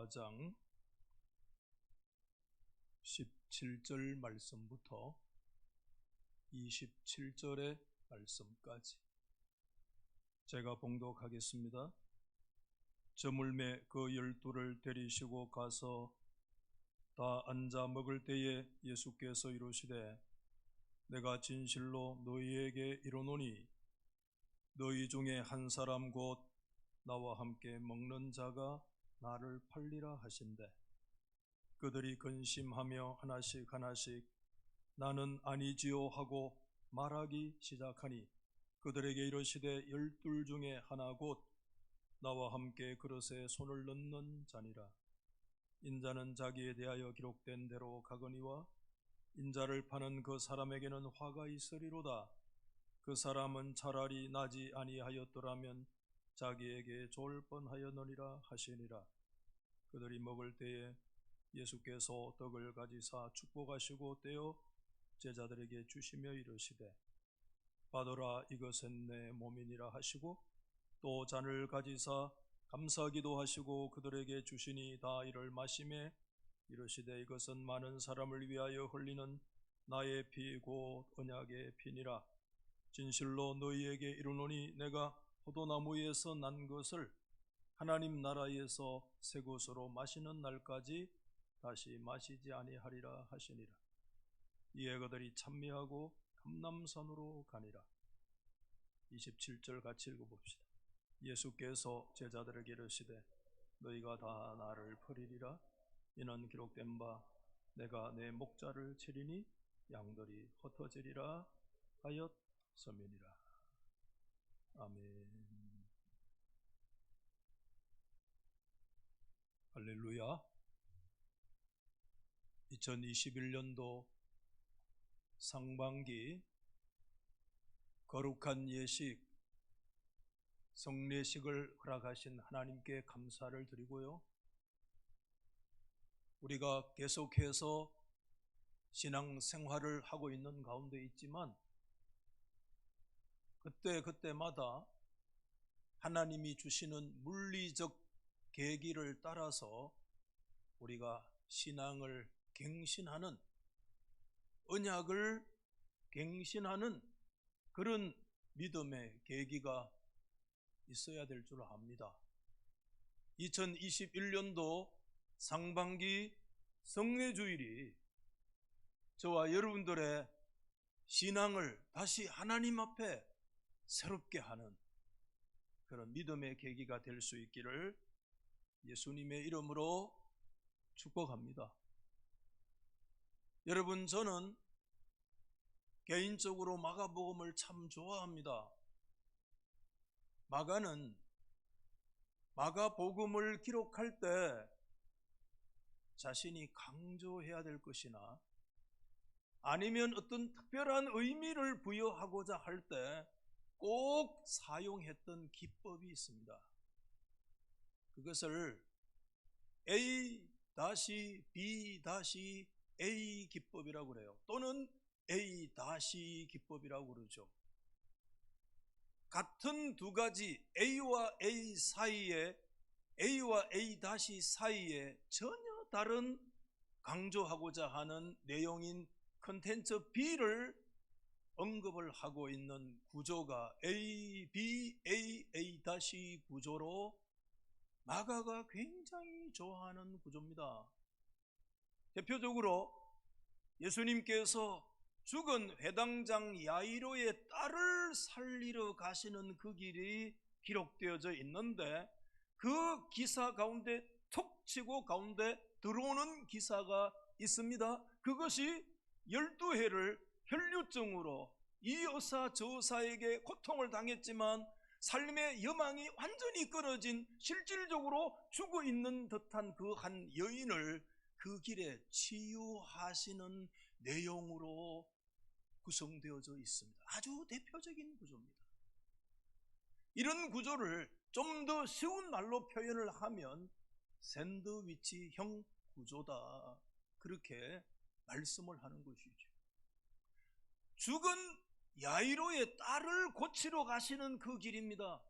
4장 17절 말씀부터 27절의 말씀까지 제가 봉독하겠습니다. 저물매 그 12를 데리시고 가서 다 앉아 먹을 때에 예수께서 이르시되 내가 진실로 너희에게 이르노니 너희 중에 한 사람 곧 나와 함께 먹는 자가 나를 팔리라 하신대. 그들이 근심하며 하나씩 나는 아니지요 하고 말하기 시작하니 그들에게 이르시되 12 중에 하나 곧 나와 함께 그릇에 손을 넣는 자니라. 인자는 자기에 대하여 기록된 대로 가거니와 인자를 파는 그 사람에게는 화가 있으리로다. 그 사람은 차라리 나지 아니하였더라면 자기에게 좋을 뻔하였느니라 하시니라. 그들이 먹을 때에 예수께서 떡을 가지사 축복하시고 떼어 제자들에게 주시며 이르시되 받으라 이것은 내 몸이니라 하시고 또 잔을 가지사 감사기도 하시고 그들에게 주시니 다 이를 마시매 이르시되 이것은 많은 사람을 위하여 흘리는 나의 피 곧 언약의 피니라. 진실로 너희에게 이르노니 내가 포도나무에서 난 것을 하나님 나라에서 새 것으로 마시는 날까지 다시 마시지 아니하리라 하시니라. 이에 그들이 찬미하고 감람산으로 가니라. 27절 같이 읽어봅시다. 예수께서 제자들에게 이르시되 너희가 다 나를 버리리라. 이는 기록된 바 내가 내 목자를 치리니 양들이 흩어지리라 하였음이니라. 아멘. 할렐루야. 2021년도 상반기 거룩한 예식 성례식을 허락하신 하나님께 감사를 드리고요. 우리가 계속해서 신앙생활을 하고 있는 가운데 있지만 그때마다 하나님이 주시는 물리적 계기를 따라서 우리가 신앙을 갱신하는, 언약을 갱신하는 그런 믿음의 계기가 있어야 될 줄 압니다. 2021년도 상반기 성례주일이 저와 여러분들의 신앙을 다시 하나님 앞에 새롭게 하는 그런 믿음의 계기가 될 수 있기를 예수님의 이름으로 축복합니다. 여러분, 저는 개인적으로 마가복음을 참 좋아합니다. 마가는 마가복음을 기록할 때 자신이 강조해야 될 것이나 아니면 어떤 특별한 의미를 부여하고자 할 때 꼭 사용했던 기법이 있습니다. 그것을 A-B-A 기법이라고 그래요. 또는 A- 기법이라고 그러죠. 같은 두 가지 A와 A 사이에, A와 A- 사이에 전혀 다른 강조하고자 하는 내용인 컨텐츠 B를 언급을 하고 있는 구조가 A-B-A-A- 구조로 마가가 굉장히 좋아하는 구조입니다. 대표적으로 예수님께서 죽은 회당장 야이로의 딸을 살리러 가시는 그 길이 기록되어져 있는데 그 기사 가운데 툭 치고 가운데 들어오는 기사가 있습니다. 그것이 12해를 혈류증으로 이 의사 저 의사에게 고통을 당했지만 삶의 여망이 완전히 끊어진 실질적으로 죽어 있는 듯한 그 한 여인을 그 길에 치유하시는 내용으로 구성되어져 있습니다. 아주 대표적인 구조입니다. 이런 구조를 좀 더 쉬운 말로 표현을 하면 샌드위치형 구조다, 그렇게 말씀을 하는 것이죠. 죽은 야이로의 딸을 고치러 가시는 그 길입니다.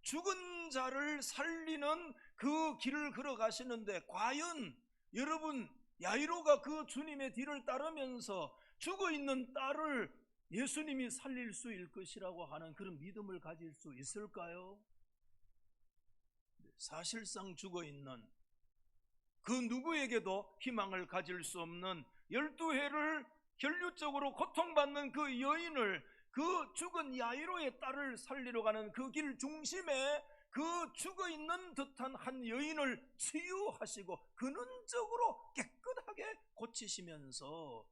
죽은 자를 살리는 그 길을 걸어가시는데 과연 여러분 야이로가 그 주님의 뒤를 따르면서 죽어있는 딸을 예수님이 살릴 수일 것이라고 하는 그런 믿음을 가질 수 있을까요? 사실상 죽어있는 그 누구에게도 희망을 가질 수 없는 12해를 혈류적으로 고통받는 그 여인을, 그 죽은 야이로의 딸을 살리러 가는 그 길 중심에 그 죽어있는 듯한 한 여인을 치유하시고 근원적으로 깨끗하게 고치시면서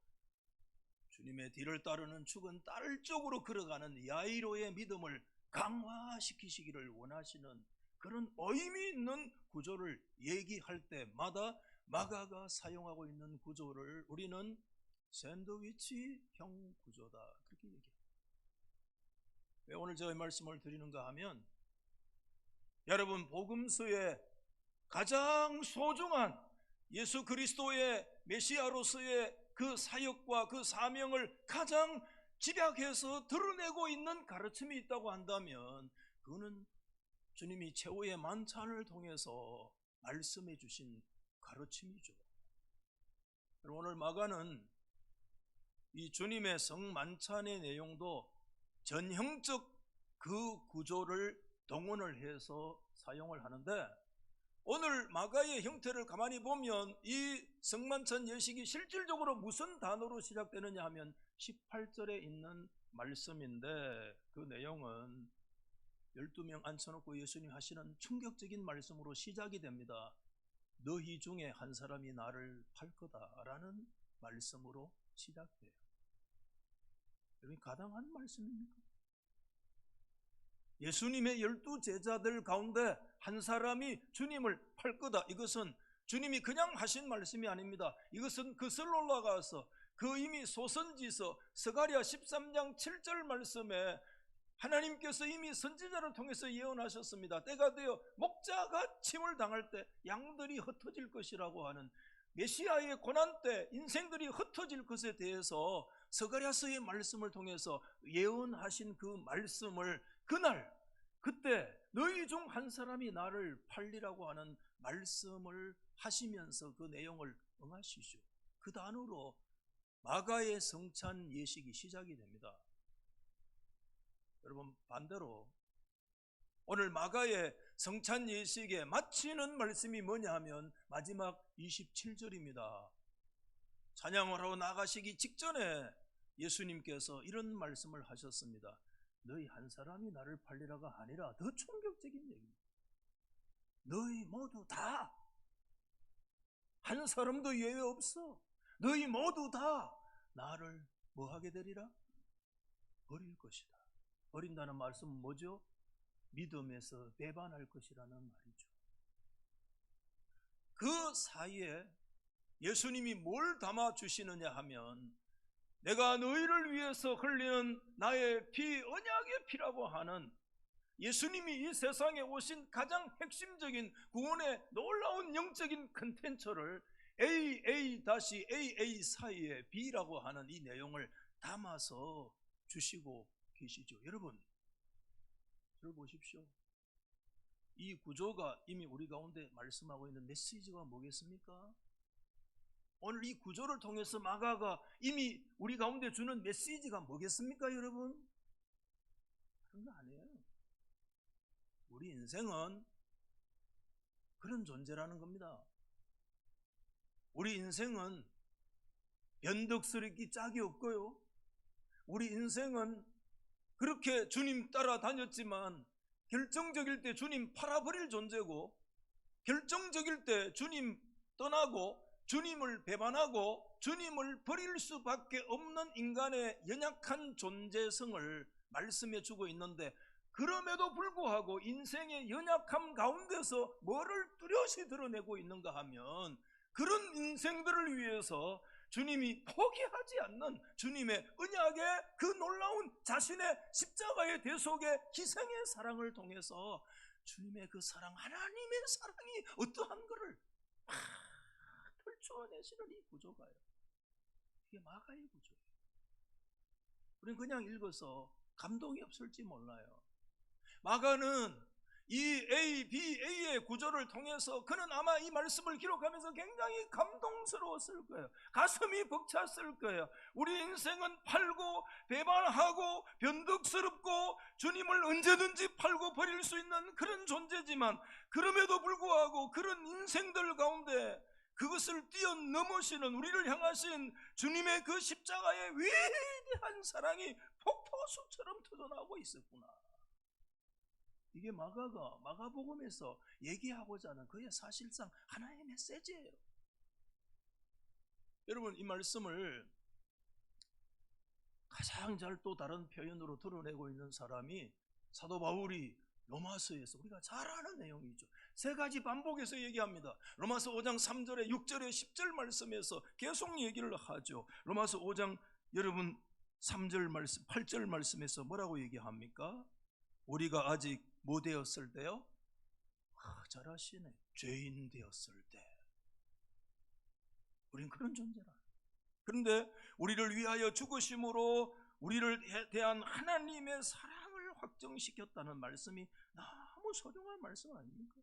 주님의 뒤를 따르는 죽은 딸 쪽으로 걸어가는 야이로의 믿음을 강화시키시기를 원하시는 그런 의미 있는 구조를 얘기할 때마다 마가가 사용하고 있는 구조를 우리는 샌드위치형 구조다, 그렇게 얘기합니다. 왜 오늘 제가 이 말씀을 드리는가 하면, 여러분 복음서의 가장 소중한 예수 그리스도의 메시아로서의 그 사역과 그 사명을 가장 집약해서 드러내고 있는 가르침이 있다고 한다면 그거는 주님이 최후의 만찬을 통해서 말씀해 주신 가르침이죠. 오늘 마가는 이 주님의 성만찬의 내용도 전형적 그 구조를 동원을 해서 사용을 하는데, 오늘 마가의 형태를 가만히 보면 이 성만찬 예식이 실질적으로 무슨 단어로 시작되느냐 하면 18절에 있는 말씀인데, 그 내용은 12명 앉혀놓고 예수님 하시는 충격적인 말씀으로 시작이 됩니다. 너희 중에 한 사람이 나를 팔 거다라는 말씀으로 시작돼요. 여러분, 가당한 말씀입니까? 예수님의 12제자들 가운데 한 사람이 주님을 팔 거다, 이것은 주님이 그냥 하신 말씀이 아닙니다. 이것은 그슬로 올라가서 그 이미 소선지서 스가랴 13장 7절 말씀에 하나님께서 이미 선지자를 통해서 예언하셨습니다. 때가 되어 목자가 침을 당할 때 양들이 흩어질 것이라고 하는 메시아의 고난 때 인생들이 흩어질 것에 대해서 스가랴서의 말씀을 통해서 예언하신 그 말씀을 그날 그때 너희 중 한 사람이 나를 팔리라고 하는 말씀을 하시면서 그 내용을 응하시죠. 그 단어로 마가의 성찬 예식이 시작이 됩니다. 여러분, 반대로 오늘 마가의 성찬 예식에 마치는 말씀이 뭐냐 하면 마지막 27절입니다. 찬양을 하고 나가시기 직전에 예수님께서 이런 말씀을 하셨습니다. 너희 한 사람이 나를 팔리라가 아니라 더 충격적인 얘기입니다. 너희 모두 다, 한 사람도 예외 없어, 너희 모두 다 나를 뭐하게 되리라? 버릴 것이다. 버린다는 말씀은 뭐죠? 믿음에서 배반할 것이라는 말이죠. 그 사이에 예수님이 뭘 담아 주시느냐 하면, 내가 너희를 위해서 흘리는 나의 피, 언약의 피라고 하는 예수님이 이 세상에 오신 가장 핵심적인 구원의 놀라운 영적인 컨텐츠를 AA-AA 사이에 B라고 하는 이 내용을 담아서 주시고 계시죠. 여러분, 저를 보십시오. 이 구조가 이미 우리 가운데 말씀하고 있는 메시지가 뭐겠습니까? 오늘 이 구조를 통해서 마가가 이미 우리 가운데 주는 메시지가 뭐겠습니까, 여러분? 그런 거 아니에요. 우리 인생은 그런 존재라는 겁니다. 우리 인생은 변덕스럽기 짝이 없고요. 우리 인생은 그렇게 주님 따라다녔지만 결정적일 때 주님 팔아버릴 존재고, 결정적일 때 주님 떠나고 주님을 배반하고 주님을 버릴 수밖에 없는 인간의 연약한 존재성을 말씀해 주고 있는데, 그럼에도 불구하고 인생의 연약함 가운데서 뭐를 뚜렷이 드러내고 있는가 하면, 그런 인생들을 위해서 주님이 포기하지 않는 주님의 언약의 그 놀라운 자신의 십자가의 대속의 희생의 사랑을 통해서 주님의 그 사랑, 하나님의 사랑이 어떠한 것을 펼쳐내시는 이 구조가요. 이게 마가의 구조예요. 우리는 그냥 읽어서 감동이 없을지 몰라요. 마가는 이 A, B, A의 구조를 통해서 그는 아마 이 말씀을 기록하면서 굉장히 감동스러웠을 거예요. 가슴이 벅찼을 거예요. 우리 인생은 팔고 배반하고 변덕스럽고 주님을 언제든지 팔고 버릴 수 있는 그런 존재지만, 그럼에도 불구하고 그런 인생들 가운데 그것을 뛰어넘으시는, 우리를 향하신 주님의 그 십자가의 위대한 사랑이 폭포수처럼 터져나오고 있었구나. 이게 마가복음에서 얘기하고자 하는 그의 사실상 하나의 메시지예요. 여러분, 이 말씀을 가장 잘 또 다른 표현으로 드러내고 있는 사람이 사도 바울이 로마서에서 우리가 잘 아는 내용이죠. 세 가지 반복해서 얘기합니다. 로마서 5장 3절에 6절에 10절 말씀에서 계속 얘기를 하죠. 로마서 5장 여러분 3절 말씀, 8절 말씀에서 뭐라고 얘기합니까? 우리가 아직 뭐 되었을 때요? 잘 아시네. 죄인 되었을 때. 우린 그런 존재라. 그런데 우리를 위하여 죽으심으로 우리를 대한 하나님의 사랑을 확정시켰다는 말씀이 너무 소중한 말씀 아닙니까?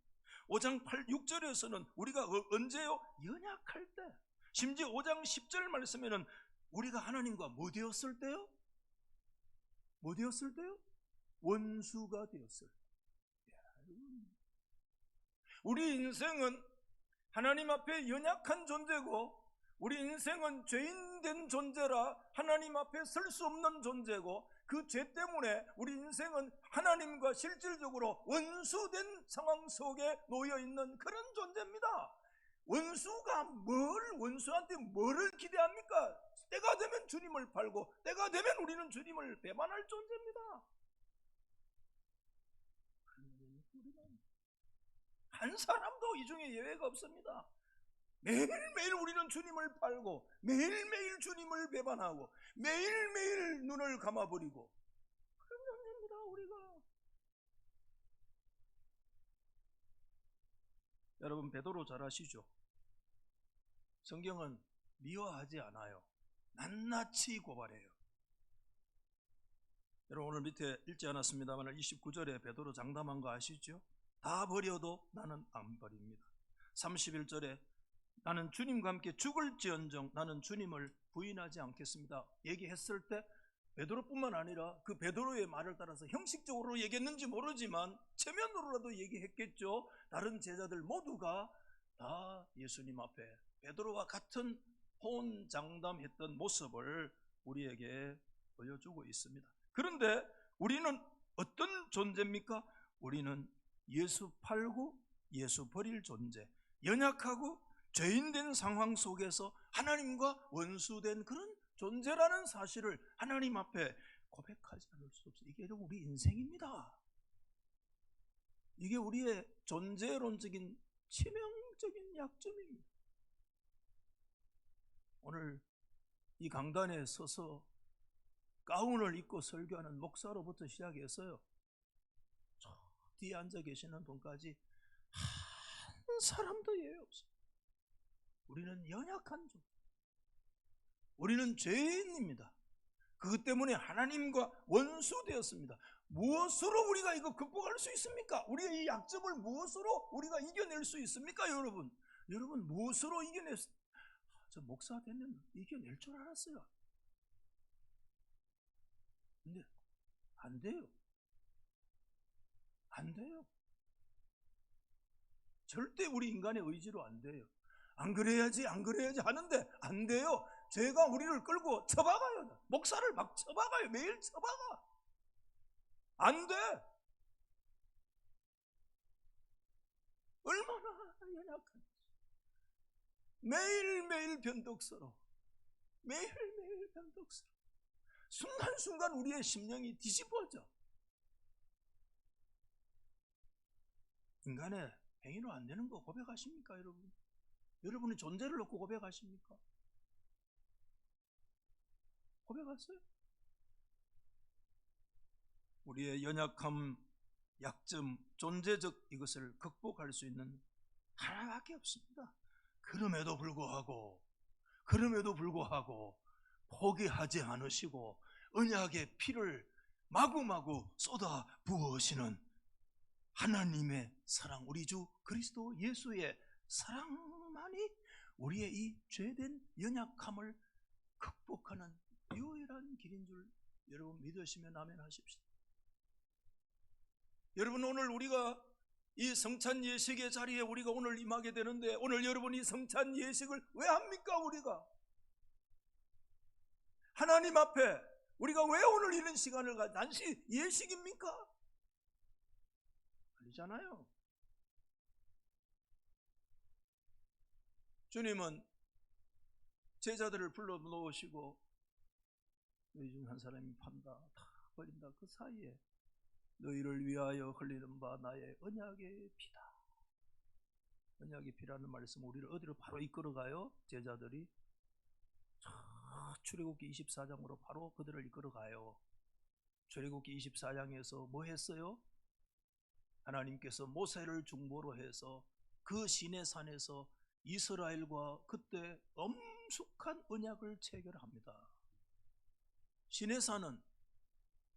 5장 6절에서는 우리가 언제요? 연약할 때. 심지어 5장 10절 말씀에는 우리가 하나님과 뭐 되었을 때요? 뭐 되었을 때요? 원수가 되었을 때. 우리 인생은 하나님 앞에 연약한 존재고, 우리 인생은 죄인된 존재라 하나님 앞에 설 수 없는 존재고, 그 죄 때문에 우리 인생은 하나님과 실질적으로 원수된 상황 속에 놓여있는 그런 존재입니다. 원수한테 뭐를 기대합니까? 때가 되면 주님을 팔고 때가 되면 우리는 주님을 배반할 존재입니다. 한 사람도 이 중에 예외가 없습니다. 매일매일 우리는 주님을 팔고 매일매일 주님을 배반하고 매일매일 눈을 감아버리고 그런 존재입니다. 우리가. 여러분, 베드로 잘 아시죠? 성경은 미워하지 않아요. 낱낱이 고발해요. 여러분, 오늘 밑에 읽지 않았습니다만 29절에 베드로 장담한 거 아시죠? 다 버려도 나는 안 버립니다. 31절에 나는 주님과 함께 죽을지언정 나는 주님을 부인하지 않겠습니다 얘기했을 때, 베드로뿐만 아니라 그 베드로의 말을 따라서 형식적으로 얘기했는지 모르지만 체면으로라도 얘기했겠죠. 다른 제자들 모두가 다 예수님 앞에 베드로와 같은 호언장담했던 모습을 우리에게 보여주고 있습니다. 그런데 우리는 어떤 존재입니까? 우리는 예수 팔고 예수 버릴 존재, 연약하고 죄인된 상황 속에서 하나님과 원수된 그런 존재라는 사실을 하나님 앞에 고백하지 않을 수 없어요. 이게 우리 인생입니다. 이게 우리의 존재론적인 치명적인 약점입니다. 오늘 이 강단에 서서 가운을 입고 설교하는 목사로부터 시작해서요, 저 뒤에 앉아 계시는 분까지 한 사람도 예외 없어요. 우리는 연약한 존재, 우리는 죄인입니다. 그것 때문에 하나님과 원수되었습니다. 무엇으로 우리가 이거 극복할 수 있습니까? 우리의 이 약점을 무엇으로 우리가 이겨낼 수 있습니까? 여러분 무엇으로 저 목사 되면 이겨낼 줄 알았어요. 근데 안 돼요. 절대 우리 인간의 의지로 안 돼요. 안 그래야지 하는데 안 돼요. 죄가 우리를 끌고 쳐박아요. 목사를 막 쳐박아요. 매일 쳐박아. 안 돼. 얼마나 연약한지. 매일매일 변덕스러워. 순간순간 우리의 심령이 뒤집어져. 인간의 행위로 안 되는 거 고백하십니까, 여러분? 여러분의 존재를 놓고 고백하십니까? 고백하세요? 우리의 연약함, 약점, 존재적 이것을 극복할 수 있는 하나밖에 없습니다. 그럼에도 불구하고 포기하지 않으시고 언약의 피를 마구마구 쏟아 부으시는 하나님의 사랑, 우리 주 그리스도 예수의 사랑만이 우리의 이 죄된 연약함을 극복하는 유일한 길인 줄 여러분 믿으시면 아멘 하십시오. 여러분, 오늘 우리가 이 성찬 예식의 자리에 우리가 오늘 임하게 되는데, 오늘 여러분이 성찬 예식을 왜 합니까? 우리가 하나님 앞에 우리가 왜 오늘 이런 시간을 단지 예식입니까? 아니잖아요. 주님은 제자들을 불러 놓으시고 너희 중 한 사람이 판다, 다 버린다. 그 사이에 너희를 위하여 흘리는 바 나의 언약의 피다. 언약의 피라는 말씀 우리를 어디로 바로 이끌어가요? 제자들이 출애굽기 24장으로 바로 그들을 이끌어가요. 출애굽기 24장에서 뭐 했어요? 하나님께서 모세를 중보로 해서 그 시내산에서 이스라엘과 그때 엄숙한 언약을 체결합니다. 시내산은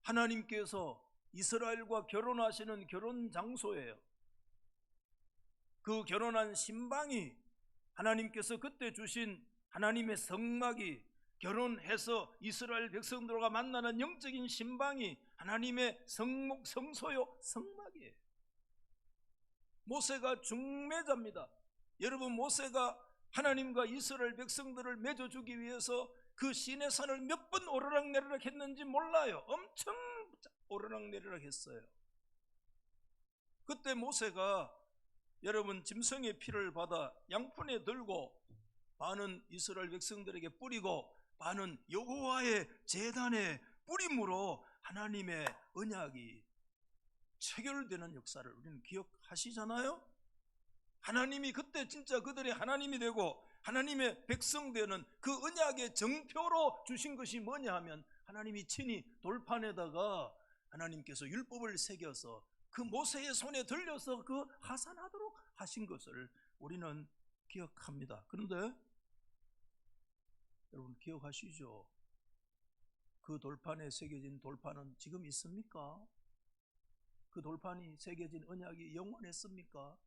하나님께서 이스라엘과 결혼하시는 결혼 장소예요. 그 결혼한 신방이 하나님께서 그때 주신 하나님의 성막이, 결혼해서 이스라엘 백성들과 만나는 영적인 신방이 하나님의 성목, 성소요, 성막이에요. 모세가 중매자입니다. 여러분, 모세가 하나님과 이스라엘 백성들을 맺어주기 위해서 그 시내산을 몇 번 오르락내리락 했는지 몰라요. 엄청 오르락내리락 했어요. 그때 모세가 여러분 짐승의 피를 받아 양푼에 들고 반은 이스라엘 백성들에게 뿌리고 반은 여호와의 제단에 뿌림으로 하나님의 언약이 체결되는 역사를 우리는 기억하시잖아요. 하나님이 그때 진짜 그들의 하나님이 되고 하나님의 백성 되는 그 언약의 정표로 주신 것이 뭐냐 하면, 하나님이 친히 돌판에다가 하나님께서 율법을 새겨서 그 모세의 손에 들려서 그 하산하도록 하신 것을 우리는 기억합니다. 그런데 여러분 기억하시죠? 그 돌판에 새겨진 돌판은 지금 있습니까? 그 돌판이 새겨진 언약이 영원했습니까?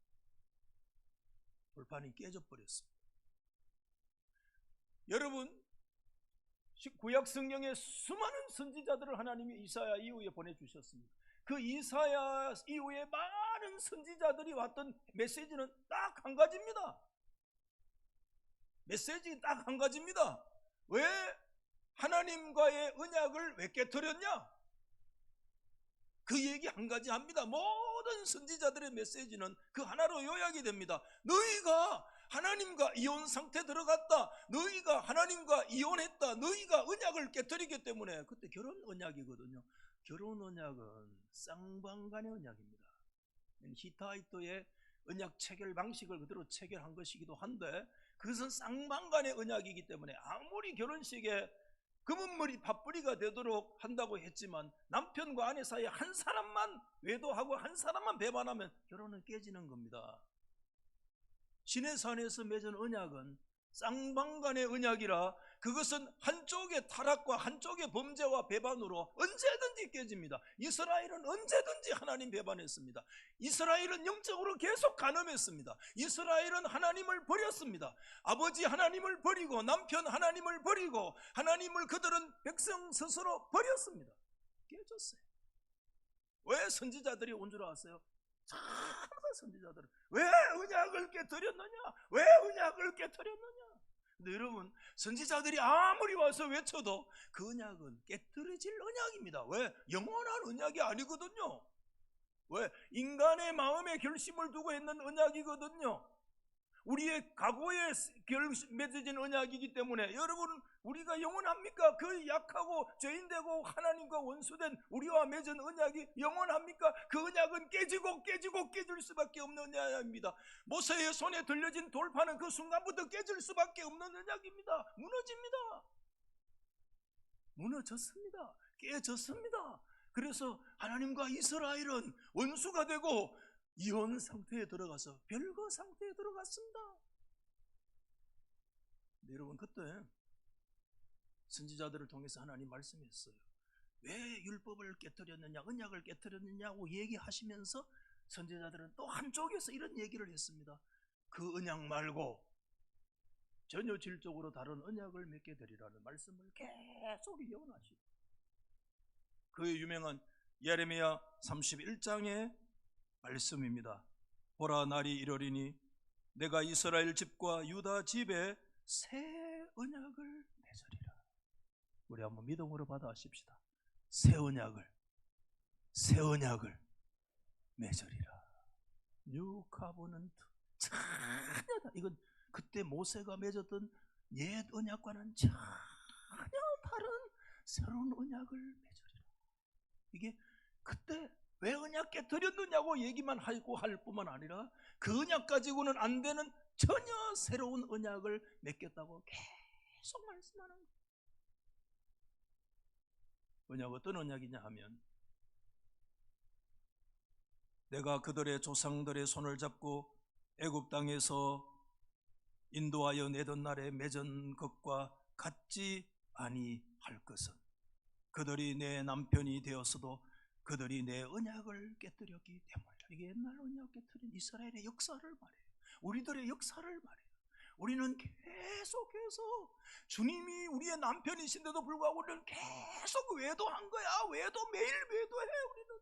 돌판이 깨져버렸습니다. 여러분, 구약 성경에 수많은 선지자들을 하나님이 이사야 이후에 보내주셨습니다. 그 이사야 이후에 많은 선지자들이 왔던 메시지는 딱 한 가지입니다. 메시지 딱 한 가지입니다. 왜 하나님과의 언약을 왜 깨뜨렸냐? 그 얘기 한 가지 합니다. 모든 선지자들의 메시지는 그 하나로 요약이 됩니다. 너희가 하나님과 이혼 상태 들어갔다, 너희가 하나님과 이혼했다, 너희가 언약을 깨뜨리기 때문에. 그때 결혼 언약이거든요. 결혼 언약은 쌍방간의 언약입니다. 히타이트의 언약 체결 방식을 그대로 체결한 것이기도 한데, 그것은 쌍방간의 언약이기 때문에 아무리 결혼식에 금은머리 팥뿌리가 되도록 한다고 했지만 남편과 아내 사이에 한 사람만 외도하고 한 사람만 배반하면 결혼은 깨지는 겁니다. 시내산에서 맺은 언약은 쌍방간의 언약이라 그것은 한쪽의 타락과 한쪽의 범죄와 배반으로 언제든지 깨집니다. 이스라엘은 언제든지 하나님 배반했습니다. 이스라엘은 영적으로 계속 간음했습니다. 이스라엘은 하나님을 버렸습니다. 아버지 하나님을 버리고 남편 하나님을 버리고 하나님을 그들은 백성 스스로 버렸습니다. 깨졌어요. 왜 선지자들이 온 줄 아세요? 참사 선지자들은 왜 언약을 깨뜨렸느냐? 왜 언약을 깨뜨렸느냐? 근데 여러분, 선지자들이 아무리 와서 외쳐도 그 언약은 깨뜨려질 언약입니다. 왜? 영원한 언약이 아니거든요. 왜? 인간의 마음에 결심을 두고 했는 언약이거든요. 우리의 각오에 맺어진 언약이기 때문에. 여러분, 우리가 영원합니까? 그 약하고 죄인되고 하나님과 원수된 우리와 맺은 언약이 영원합니까? 그 언약은 깨지고 깨질 수밖에 없는 언약입니다. 모세의 손에 들려진 돌판은 그 순간부터 깨질 수밖에 없는 언약입니다. 무너집니다. 무너졌습니다. 깨졌습니다. 그래서 하나님과 이스라엘은 원수가 되고 이혼 상태에 들어가서 별거 상태에 들어갔습니다. 근데 여러분, 그때 선지자들을 통해서 하나님 말씀했어요. 왜 율법을 깨뜨렸느냐, 언약을 깨뜨렸느냐고 얘기하시면서 선지자들은 또 한쪽에서 이런 얘기를 했습니다. 그 언약 말고 전혀 질적으로 다른 언약을 맺게 되리라는 말씀을 계속 예언하시고, 그의 유명한 예레미야 31장의 말씀입니다. 보라, 날이 이르리니 내가 이스라엘 집과 유다 집에 새 언약을 맺으리라. 우리 한번 믿음으로 받아하십시다. 새 언약을 맺으리라. 뉴 카버넌트. 전혀 이건 그때 모세가 맺었던 옛 언약과는 전혀 다른 새로운 언약을 맺으리라. 이게 그때 왜 언약 깨뜨렸느냐고 얘기만 하고 할 뿐만 아니라 그 언약 가지고는 안 되는 전혀 새로운 언약을 맺겠다고 계속 말씀하는 거예요. 언약, 어떤 언약이냐 하면, 내가 그들의 조상들의 손을 잡고 애굽 땅에서 인도하여 내던 날에 맺은 것과 같지 아니할 것은, 그들이 내 남편이 되었어도 그들이 내 언약을 깨뜨렸기 때문이다. 이게 옛날 언약 깨뜨린 이스라엘의 역사를 말해요. 우리들의 역사를 말해요. 우리는 계속해서 주님이 우리의 남편이신데도 불구하고 우리는 계속 외도한 거야. 매일 외도해. 우리는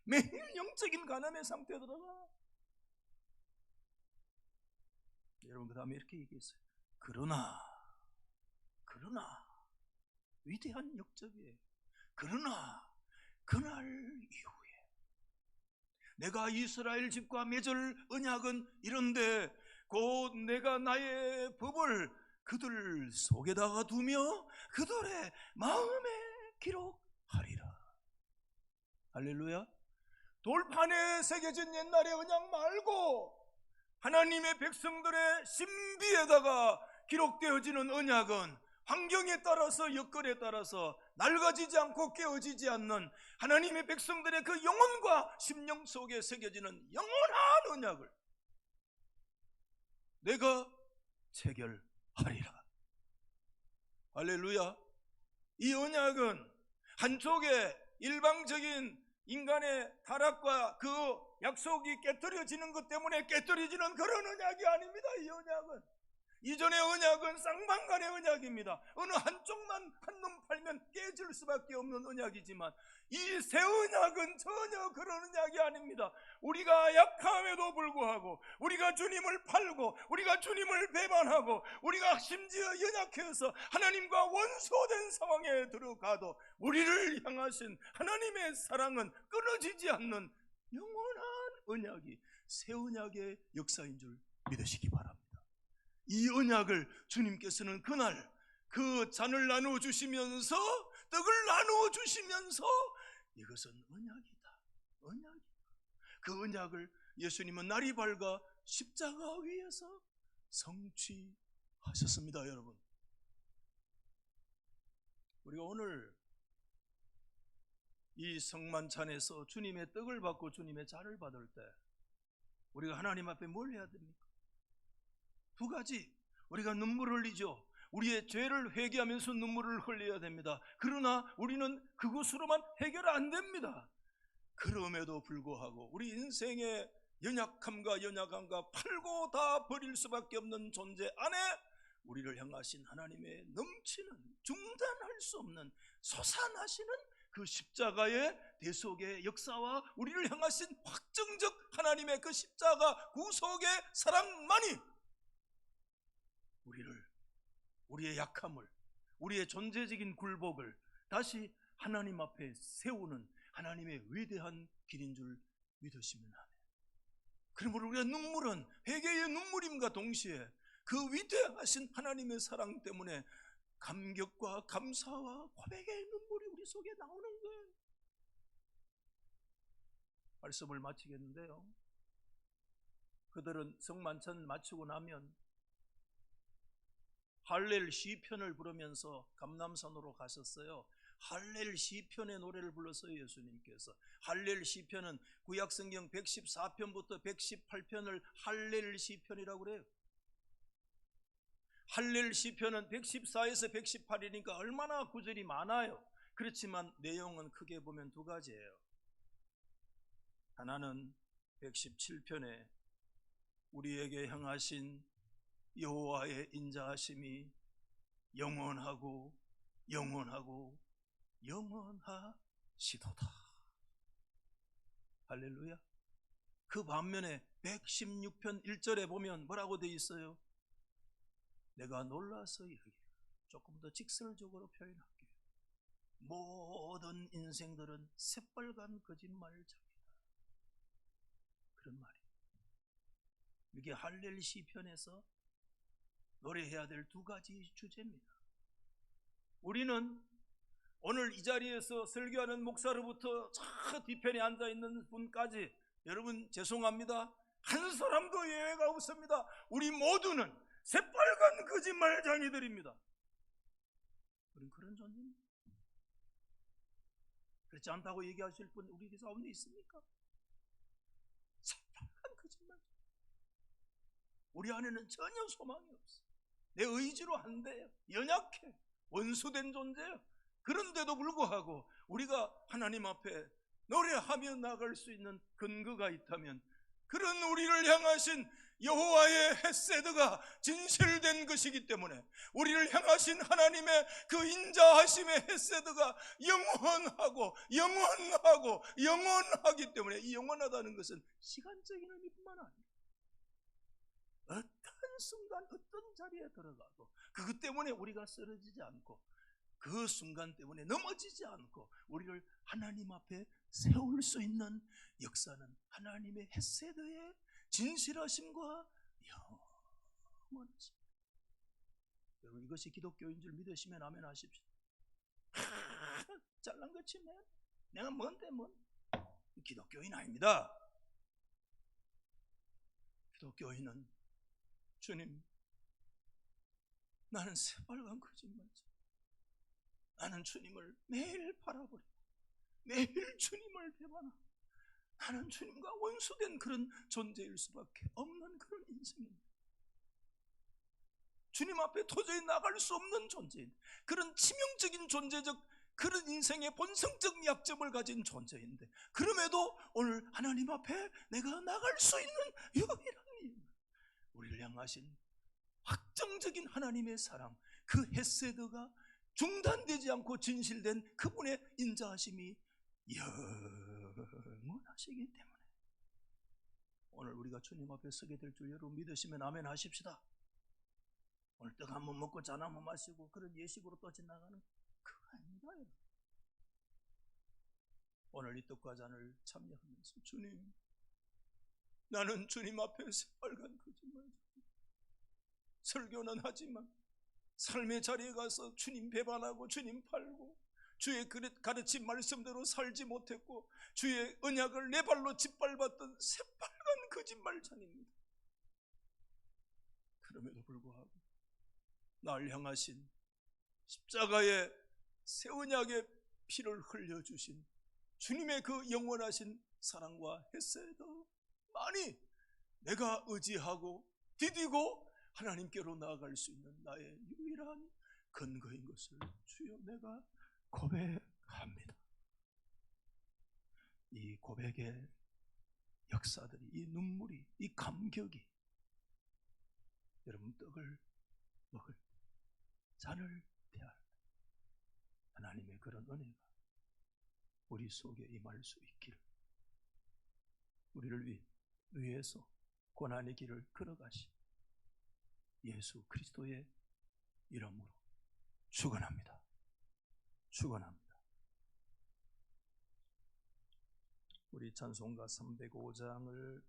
매일 영적인 가난의 상태에 들어가. 여러분, 그 다음에 이렇게 얘기했어요. 그러나 위대한 역적이에요. 그러나 그날 이후에 내가 이스라엘 집과 맺을 언약은 이런데, 곧 내가 나의 법을 그들 속에다가 두며 그들의 마음에 기록하리라. 할렐루야. 돌판에 새겨진 옛날의 언약 말고 하나님의 백성들의 신비에다가 기록되어지는 언약은 환경에 따라서, 여건에 따라서 낡아지지 않고 깨어지지 않는 하나님의 백성들의 그 영혼과 심령 속에 새겨지는 영원한 언약을 내가 체결하리라. 할렐루야. 이 언약은 한쪽에 일방적인 인간의 타락과 그 약속이 깨뜨려지는 것 때문에 깨뜨려지는 그런 언약이 아닙니다. 이 언약은, 이전의 언약은 쌍방간의 언약입니다. 어느 한쪽만 한눈 팔면 깨질 수밖에 없는 언약이지만, 이 새 언약은 전혀 그런 언약이 아닙니다. 우리가 약함에도 불구하고, 우리가 주님을 팔고, 우리가 주님을 배반하고, 우리가 심지어 연약해서 하나님과 원수된 상황에 들어가도 우리를 향하신 하나님의 사랑은 끊어지지 않는 영원한 언약이 새 언약의 역사인 줄 믿으시기 바랍니다. 이 언약을 주님께서는 그날 그 잔을 나누어 주시면서, 떡을 나누어 주시면서, 이것은 언약이다. 그 언약을 예수님은 날이 밝아 십자가 위에서 성취하셨습니다. 여러분, 우리가 오늘 이 성만찬에서 주님의 떡을 받고 주님의 잔을 받을 때 우리가 하나님 앞에 뭘 해야 됩니까? 두 가지. 우리가 눈물을 흘리죠. 우리의 죄를 회개하면서 눈물을 흘려야 됩니다. 그러나 우리는 그것으로만 해결 안 됩니다. 그럼에도 불구하고 우리 인생의 연약함과 연약함과 팔고 다 버릴 수밖에 없는 존재 안에 우리를 향하신 하나님의 넘치는, 중단할 수 없는, 솟아나시는 그 십자가의 대속의 역사와 우리를 향하신 확정적 하나님의 그 십자가 구속의 사랑만이 우리의 약함을, 우리의 존재적인 굴복을 다시 하나님 앞에 세우는 하나님의 위대한 길인 줄 믿으시면 하네요. 그러므로 우리가 눈물은 회개의 눈물임과 동시에 그 위대하신 하나님의 사랑 때문에 감격과 감사와 고백의 눈물이 우리 속에 나오는 거예요. 말씀을 마치겠는데요, 그들은 성만찬 마치고 나면 할렐 시편을 부르면서 감람산으로 가셨어요. 할렐 시편의 노래를 불렀어요. 예수님께서 할렐 시편은 구약성경 114편부터 118편을 할렐 시편이라고 그래요. 할렐 시편은 114에서 118이니까 얼마나 구절이 많아요. 그렇지만 내용은 크게 보면 두 가지예요. 하나는 117편에 우리에게 향하신 여호와의 인자하심이 영원하고 영원하고 영원하시도다. 할렐루야. 그 반면에 116편 1절에 보면 뭐라고 되어 있어요? 내가 놀라서 이르기를, 조금 더 직설적으로 표현할게요. 모든 인생들은 새빨간 거짓말장이다. 그런 말이에요. 이게 할렐 시편에서 노래해야 될 두 가지 주제입니다. 우리는 오늘 이 자리에서 설교하는 목사로부터 저 뒤편에 앉아있는 분까지, 여러분 죄송합니다, 한 사람도 예외가 없습니다. 우리 모두는 새빨간 거짓말장이들입니다. 우린 그런 존재입니다. 그렇지 않다고 얘기하실 분 우리 가운데 있습니까? 새빨간 거짓말. 우리 안에는 전혀 소망이 없어. 내 의지로 안 돼요. 연약해. 원수된 존재예요. 그런데도 불구하고 우리가 하나님 앞에 노래하며 나갈 수 있는 근거가 있다면, 그런 우리를 향하신 여호와의 헤세드가 진실된 것이기 때문에, 우리를 향하신 하나님의 그 인자하심의 헤세드가 영원하고 영원하고 영원하기 때문에, 이 영원하다는 것은 시간적인 의미뿐만 아니라 어떤 순간 어떤 자리에 들어가도 그것 때문에 우리가 쓰러지지 않고, 그 순간 때문에 넘어지지 않고 우리를 하나님 앞에 세울 수 있는 역사는 하나님의 헤세드의 진실하심과 영원하심. 여러분, 이것이 기독교인 줄 믿으시면 아멘 하십시오. 잘난 것 치네, 내가 뭔데 기독교인 아닙니다. 기독교인은 주님, 나는 새빨간 거짓말이지. 나는 주님을 매일 바라보려, 매일 주님을 대반하고, 나는 주님과 원수된 그런 존재일 수밖에 없는 그런 인생입니다. 주님 앞에 도저히 나갈 수 없는 존재인, 그런 치명적인 존재적 그런 인생의 본성적 약점을 가진 존재인데, 그럼에도 오늘 하나님 앞에 내가 나갈 수 있는 유일한 이유, 우리를 향하신 확정적인 하나님의 사랑, 그 헤세드가 중단되지 않고 진실된 그분의 인자하심이 영원하시기 때문에, 오늘 우리가 주님 앞에 서게 될 줄 여러분 믿으시면 아멘 하십시다. 오늘 떡 한번 먹고 잔 한번 마시고 그런 예식으로 또 지나가는 그거 아닙니다. 오늘 이 떡과 잔을 참여하면서, 주님, 나는 주님 앞에 새빨간 거짓말, 설교는 하지만 삶의 자리에 가서 주님 배반하고 주님 팔고 주의 가르친 말씀대로 살지 못했고 주의 언약을 내 발로 짓밟았던 새빨간 거짓말장입니다. 그럼에도 불구하고 날 향하신 십자가의 새 언약의 피를 흘려주신 주님의 그 영원하신 사랑과 헤세드만이 내가 의지하고 디디고 하나님께로 나아갈 수 있는 나의 유일한 근거인 것을 주여 내가 고백합니다. 이 고백의 역사들이, 이 눈물이, 이 감격이 여러분 떡을 먹을 때, 잔을 대할 때 하나님의 그런 은혜가 우리 속에 임할 수 있기를, 우리를 위해서 고난의 길을 걸어가신 예수 그리스도의 이름으로 축원합니다. 축원합니다. 우리 찬송가 305장을